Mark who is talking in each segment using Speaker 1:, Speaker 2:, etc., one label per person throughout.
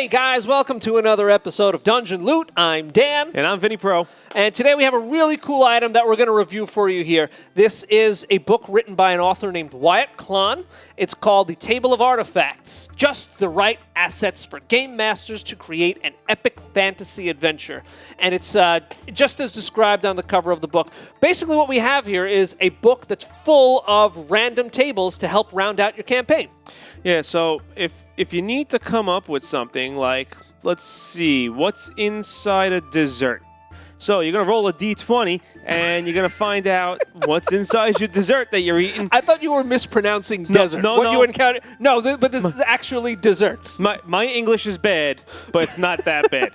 Speaker 1: Hey guys, welcome to another episode of Dungeon Loot. I'm Dan.
Speaker 2: And I'm Vinny Pro.
Speaker 1: And today we have a really cool item that we're going to review for you here. This is a book written by an author named Wyatt Klan. It's called The Table of Artifacts. Just the right assets for game masters to create an epic fantasy adventure. And it's just as described on the cover of the book. Basically what we have here is a book that's full of random tables to help round out your campaign.
Speaker 2: Yeah, so if you need to come up with something like, let's see, what's inside a dessert? So you're going to roll a d20, and you're going to find out what's inside your dessert that you're eating.
Speaker 1: I thought you were mispronouncing desert.
Speaker 2: No.
Speaker 1: You encountered. No, but this is actually desserts.
Speaker 2: My English is bad, but it's not that bad.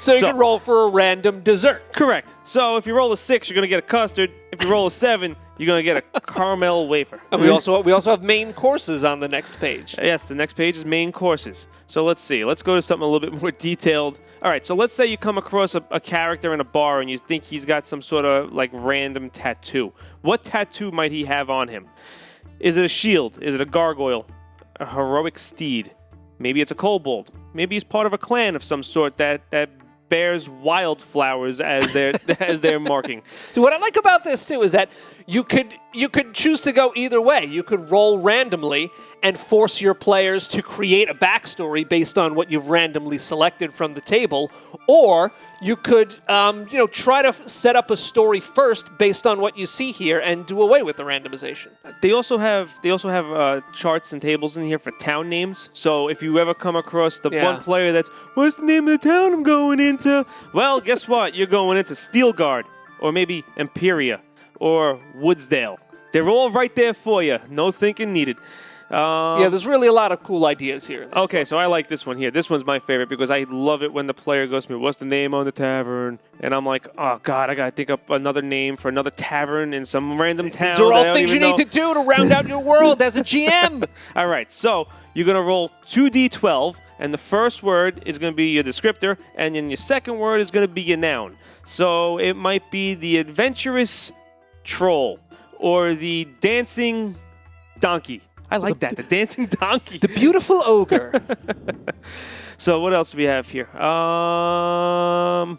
Speaker 1: So you can roll for a random dessert.
Speaker 2: Correct. So if you roll a 6, you're going to get a custard. If you roll a 7, you're going to get a caramel wafer.
Speaker 1: And we also have main courses on the next page.
Speaker 2: Yes, the next page is main courses. So let's see. Let's go to something a little bit more detailed. All right, so let's say you come across a character in a bar and you think he's got some sort of like random tattoo. What tattoo might he have on him? Is it a shield? Is it a gargoyle? A heroic steed? Maybe it's a kobold. Maybe he's part of a clan of some sort that bears wildflowers as their marking.
Speaker 1: So what I like about this too is that you could choose to go either way. You could roll randomly and force your players to create a backstory based on what you've randomly selected from the table, or you could try to set up a story first based on what you see here and do away with the randomization.
Speaker 2: They also have charts and tables in here for town names. So if you ever come across the one player that's, what's the name of the town I'm going into? Well, guess what? You're going into Steelguard, or maybe Imperia, or Woodsdale. They're all right there for you. No thinking needed.
Speaker 1: There's really a lot of cool ideas here.
Speaker 2: Okay, so I like this one here. This one's my favorite because I love it when the player goes to me, what's the name on the tavern? And I'm like, oh, God, I got to think up another name for another tavern in some random town.
Speaker 1: These are all things you need to do to round out your world as a GM.
Speaker 2: All right, so you're going to roll 2d12, and the first word is going to be your descriptor, and then your second word is going to be your noun. So it might be the adventurous troll or the dancing donkey. I like that, the dancing donkey.
Speaker 1: The beautiful ogre.
Speaker 2: So what else do we have here?
Speaker 1: But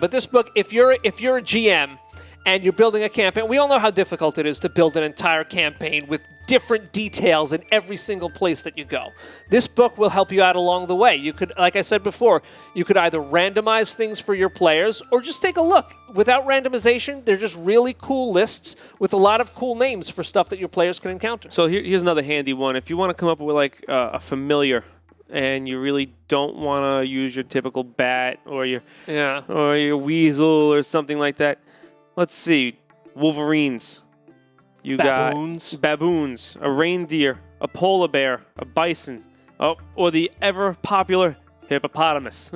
Speaker 1: this book, if you're a GM and you're building a campaign, we all know how difficult it is to build an entire campaign with different details in every single place that you go. This book will help you out along the way. You could, like I said before, you could either randomize things for your players or just take a look. Without randomization, they're just really cool lists with a lot of cool names for stuff that your players can encounter.
Speaker 2: So here's another handy one. If you want to come up with like a familiar and you really don't want to use your typical bat or your weasel or something like that, let's see, Wolverines. You
Speaker 1: Baboons.
Speaker 2: got baboons, a reindeer, a polar bear, a bison, or the ever popular hippopotamus.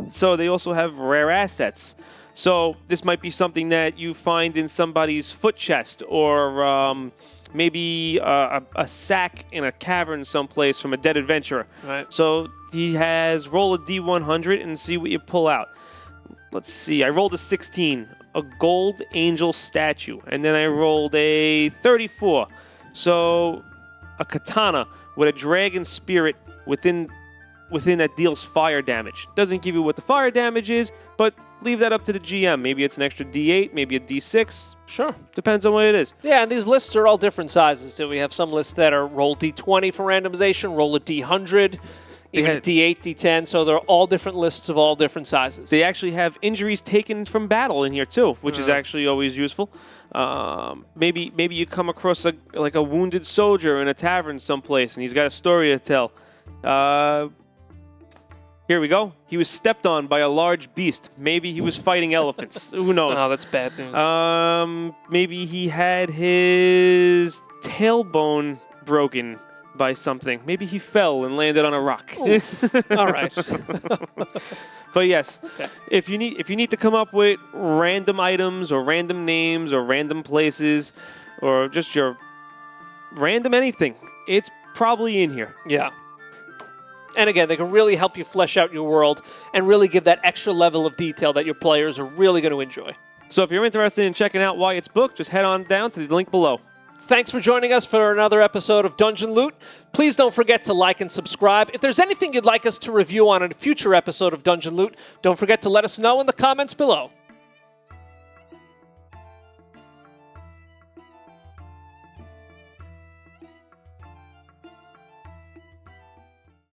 Speaker 2: So they also have rare assets. So this might be something that you find in somebody's foot chest, or maybe a sack in a cavern someplace from a dead adventurer.
Speaker 1: Right.
Speaker 2: So he has roll a D100 and see what you pull out. Let's see, I rolled a 16, a gold angel statue, and then I rolled a 34. So a katana with a dragon spirit within that deals fire damage. Doesn't give you what the fire damage is, but leave that up to the GM. Maybe it's an extra D8, maybe a D6.
Speaker 1: Sure.
Speaker 2: Depends on what it is.
Speaker 1: Yeah, and these lists are all different sizes. So we have some lists that are roll D20 for randomization, roll a D100, even D8, D10, so they're all different lists of all different sizes.
Speaker 2: They actually have injuries taken from battle in here too, which is actually always useful. Maybe you come across a wounded soldier in a tavern someplace, and he's got a story to tell. Here we go. He was stepped on by a large beast. Maybe he was fighting elephants. Who knows?
Speaker 1: Oh, that's bad news.
Speaker 2: Maybe he had his tailbone broken by something. Maybe he fell and landed on a rock.
Speaker 1: All right.
Speaker 2: But yes, okay. If you need to come up with random items or random names or random places or just your random anything, it's probably in here.
Speaker 1: Yeah. And again, they can really help you flesh out your world and really give that extra level of detail that your players are really going to enjoy.
Speaker 2: So if you're interested in checking out Wyatt's book, just head on down to the link below.
Speaker 1: Thanks for joining us for another episode of Dungeon Loot. Please don't forget to like and subscribe. If there's anything you'd like us to review on a future episode of Dungeon Loot, don't forget to let us know in the comments below.